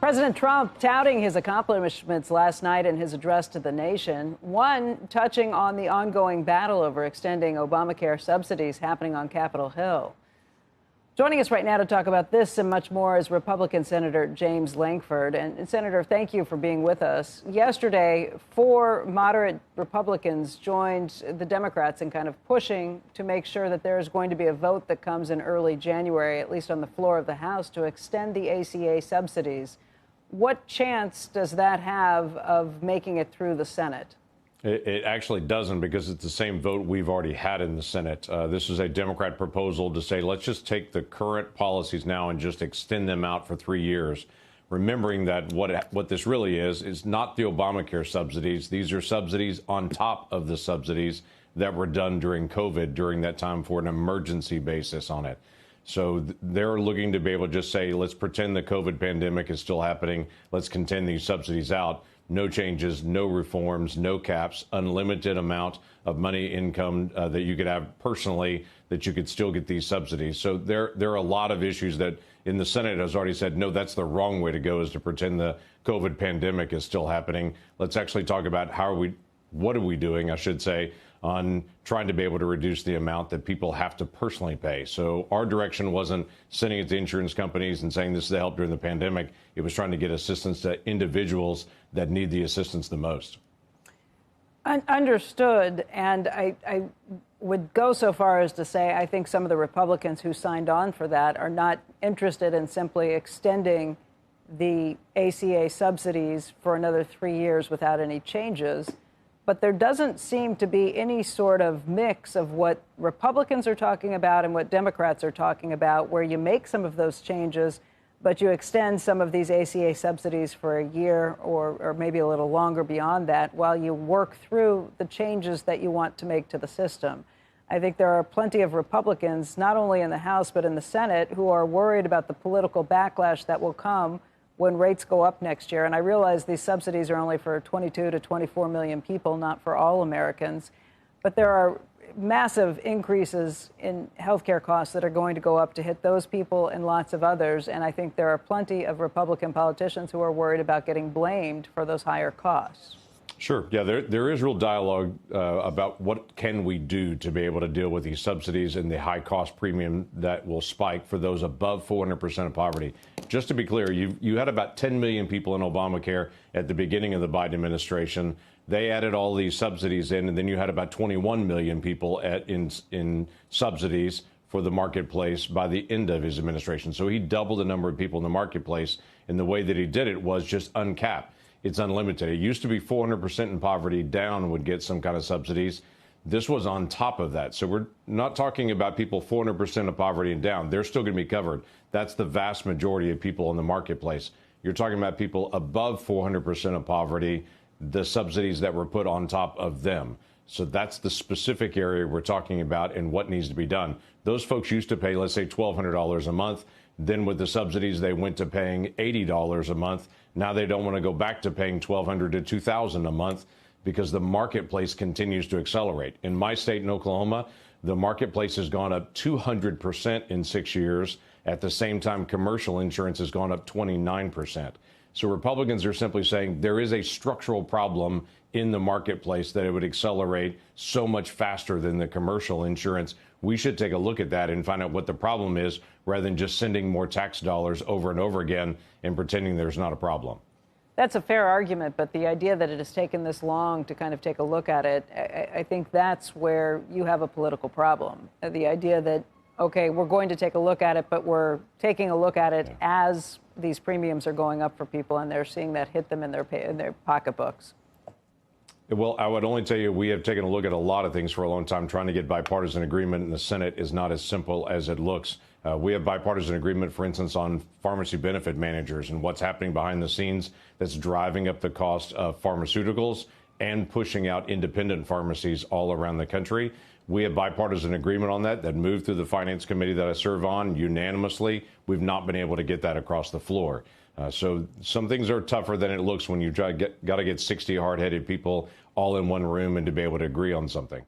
President Trump touting his accomplishments last night in his address to the nation, one touching on the ongoing battle over extending Obamacare subsidies happening on Capitol Hill. Joining us right now to talk about this and much more is Republican Senator James Lankford. And Senator, thank you for being with us. Yesterday, 4 moderate Republicans joined the Democrats in kind of pushing to make sure that there is going to be a vote that comes in early January, at least on the floor of the House, to extend the ACA subsidies. What chance does that have of making it through the Senate? It actually doesn't, because it's the same vote we've already had in the Senate. This is a Democrat proposal to say, let's just take the current policies now and just extend them out for 3 years. Remembering that what this really is not the Obamacare subsidies. These are subsidies on top of the subsidies that were done during COVID, during that time, for an emergency basis on it. So they're looking to be able to just say, let's pretend the COVID pandemic is still happening. Let's continue these subsidies out. No changes, no reforms, no caps, unlimited amount of money income that you could have personally, that you could still get these subsidies. So there are a lot of issues that in the Senate has already said, no, that's the wrong way to go, is to pretend the COVID pandemic is still happening. Let's actually talk about what are we doing, I should say, on trying to be able to reduce the amount that people have to personally pay. So our direction wasn't sending it to insurance companies and saying this is the help during the pandemic. It was trying to get assistance to individuals that need the assistance the most. Understood. And I would go so far as to say I think some of the Republicans who signed on for that are not interested in simply extending the ACA subsidies for another 3 years without any changes. But there doesn't seem to be any sort of mix of what Republicans are talking about and what Democrats are talking about, where you make some of those changes, but you extend some of these ACA subsidies for a year or maybe a little longer beyond that while you work through the changes that you want to make to the system. I think there are plenty of Republicans, not only in the House but in the Senate, who are worried about the political backlash that will come when rates go up next year. And I realize these subsidies are only for 22 to 24 million people, not for all Americans. But there are massive increases in healthcare costs that are going to go up to hit those people and lots of others. And I think there are plenty of Republican politicians who are worried about getting blamed for those higher costs. Sure. Yeah, there is real dialogue about what can we do to be able to deal with these subsidies and the high cost premium that will spike for those above 400% of poverty. Just to be clear, you had about 10 million people in Obamacare at the beginning of the Biden administration. They added all these subsidies in, and then you had about 21 million people in subsidies for the marketplace by the end of his administration. So he doubled the number of people in the marketplace, and the way that he did it was just uncapped. It's unlimited. It used to be 400% in poverty down would get some kind of subsidies. This was on top of that. So we're not talking about people 400% of poverty and down. They're still going to be covered. That's the vast majority of people in the marketplace. You're talking about people above 400% of poverty, the subsidies that were put on top of them. So that's the specific area we're talking about and what needs to be done. Those folks used to pay, let's say, $1,200 a month. Then with the subsidies, they went to paying $80 a month. Now they don't want to go back to paying $1,200 to $2,000 a month because the marketplace continues to accelerate. In my state, in Oklahoma, the marketplace has gone up 200% in 6 years. At the same time, commercial insurance has gone up 29%. So Republicans are simply saying there is a structural problem in the marketplace that it would accelerate so much faster than the commercial insurance. We should take a look at that and find out what the problem is rather than just sending more tax dollars over and over again and pretending there's not a problem. That's a fair argument, but the idea that it has taken this long to kind of take a look at it, I think that's where you have a political problem. The idea that, okay, we're going to take a look at it, but we're taking a look at it as these premiums are going up for people and they're seeing that hit them in their pocketbooks. Well, I would only tell you we have taken a look at a lot of things for a long time. Trying to get bipartisan agreement in the Senate is not as simple as it looks. We have bipartisan agreement, for instance, on pharmacy benefit managers and what's happening behind the scenes that's driving up the cost of pharmaceuticals and pushing out independent pharmacies all around the country. We have bipartisan agreement on that moved through the Finance Committee that I serve on unanimously. We've not been able to get that across the floor. So some things are tougher than it looks when you got to get 60 hard-headed people all in one room and to be able to agree on something.